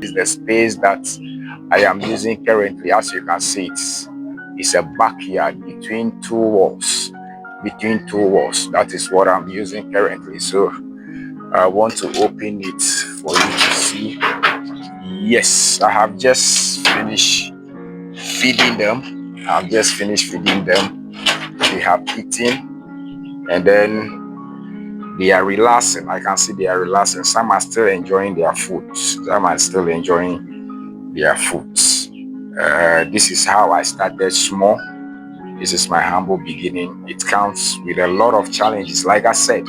is the space that I am using currently. As you can see, it's a backyard between two walls. That is what I'm using currently. So I want to open it for you to see. Yes, I have just finished feeding them. They have eaten, and then they are relaxing. I can see they are relaxing. Some are still enjoying their food. This is how I started small. This is my humble beginning. It comes with a lot of challenges. Like I said,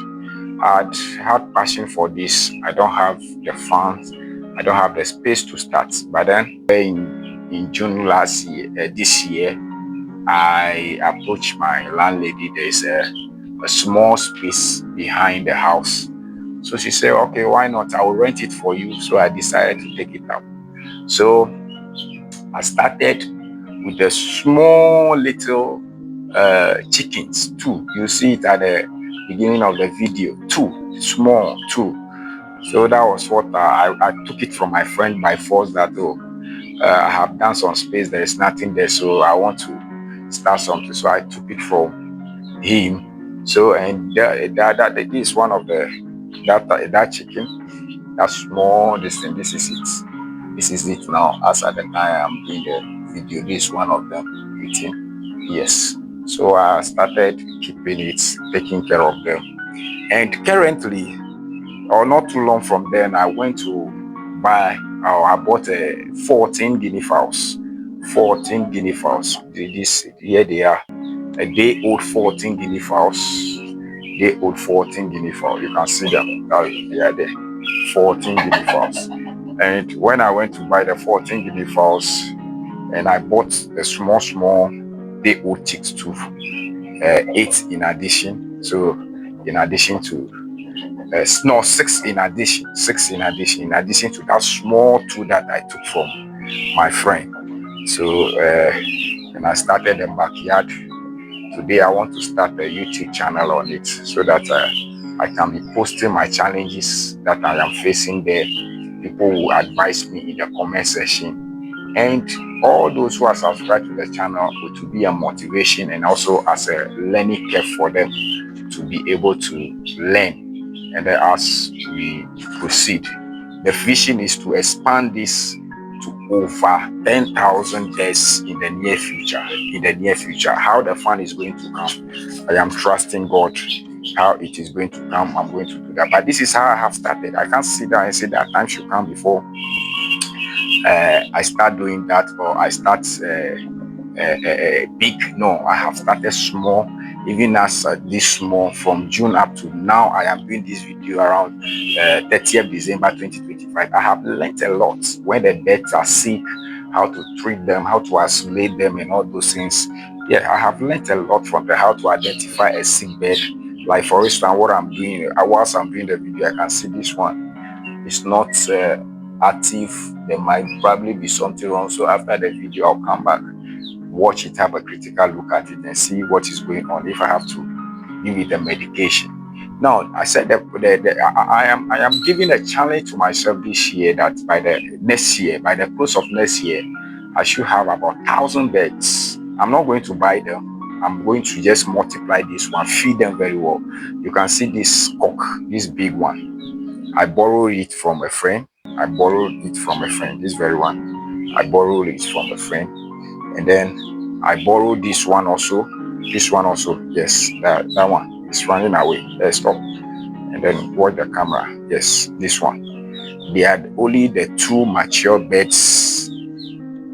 I'd had passion for this. I don't have the funds. I don't have the space to start. But then in June this year, I approached my landlady. There's a small space behind the house. So she said, okay, why not? I will rent it for you. So I decided to take it up. So I started with the small little chickens, two. You see it at the beginning of the video, two. So that was what I took it from my friend by force that, I have done some space, there is nothing there, so I want to start something. So I took it from him. So, and this is one of that chicken, that small, this is it. This is it now. As at the time I'm doing the video, this is one of them eating. Yes. So I started keeping it, taking care of them. And currently, or not too long from then, I went to buy, or I bought 14 guinea fowls. 14 guinea fowls. Here they are. A day-old 14 guinea fowls. Day-old 14 guinea fowls. You can see them. They are there. 14 guinea fowls. And when I went to buy the 14 guinea fowls, and I bought the small day-old chicks too, 8 in addition. So in addition to no, 6 in addition. In addition to that small 2 that I took from my friend. So and I started the backyard. Today I want to start a YouTube channel on it, so that I can be posting my challenges that I am facing there. People will advise me in the comment section, and all those who are subscribed to the channel, it will be a motivation and also as a learning curve for them to be able to learn. And then as we proceed, the vision is to expand this to over 10,000 birds in the near future. How the fund is going to come, I am trusting God. How it is going to come, I'm going to do that. But this is how I have started. I can't sit down and say that time should come before I start doing that, or I start big. No, I have started small. Even as this small, from June up to now, I am doing this video around 30th December 2025. I have learned a lot. When the birds are sick, how to treat them, how to isolate them, and all those things. Yeah, I have learned a lot from how to identify a sick bird. Like for instance, what I'm doing, whilst I'm doing the video, I can see this one is not active. There might probably be something wrong. So after the video, I'll come back, watch it, have a critical look at it, and see what is going on, if I have to give it a medication. Now, I said that I am giving a challenge to myself this year, that by the close of next year, I should have about 1,000 birds. I'm not going to buy them. I'm going to just multiply this one, feed them very well. You can see this cock, this big one. I borrowed it from a friend. This very one. I borrowed it from a friend. And then I borrowed this one also. Yes, that one is running away. Let's stop. And then watch the camera. Yes, this one. They are only the 2 mature birds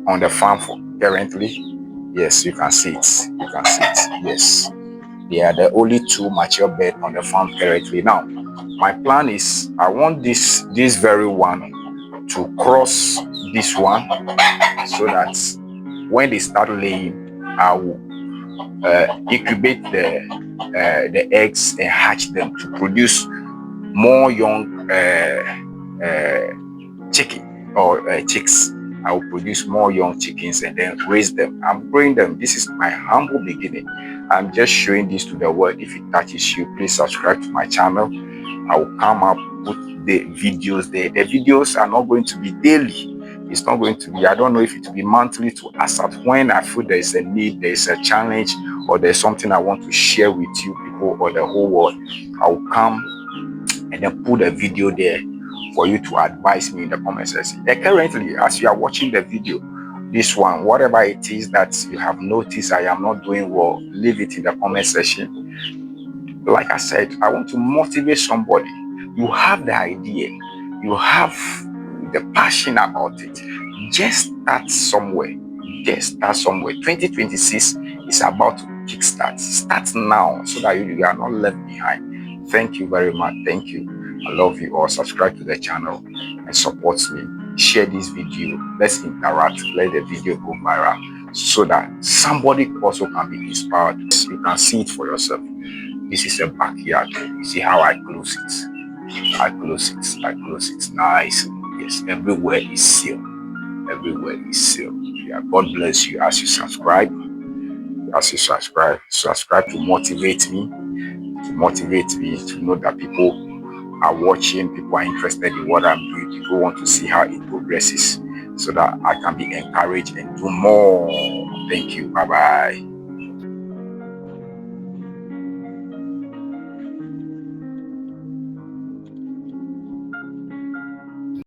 on the farm currently. Yes, you can see it. Yes, they are the only 2 mature birds on the farm currently. Now, my plan is I want this very one to cross this one, so that when they start laying, I will incubate the eggs and hatch them to produce more young chicken or chicks. I will produce more young chickens and then raise them. I'm growing them. This is my humble beginning. I'm just showing this to the world. If it touches you, please subscribe to my channel. I will come up put the videos there. The videos are not going to be daily. It's not going to be, I don't know if it will be monthly, to ASAP. When I feel there is a need, there is a challenge, or there's something I want to share with you people or the whole world, I'll come and then put a video there for you to advise me in the comment section. Currently, as you are watching the video, this one, whatever it is that you have noticed I am not doing well, leave it in the comment section. Like I said, I want to motivate somebody. You have the idea, you have the passion about it. Just start somewhere. Just start somewhere. 2026 is about to kickstart. Start now so that you are not left behind. Thank you very much. Thank you. I love you all. Subscribe to the channel and support me. Share this video. Let's interact. Let the video go viral so that somebody also can be inspired. You can see it for yourself. This is a backyard. You see how I close it. I close it nice. Yes, everywhere is sealed. Everywhere is sealed. Yeah, God bless you as you subscribe. Subscribe to motivate me. To know that people are watching, people are interested in what I'm doing, people want to see how it progresses so that I can be encouraged and do more. Thank you. Bye bye.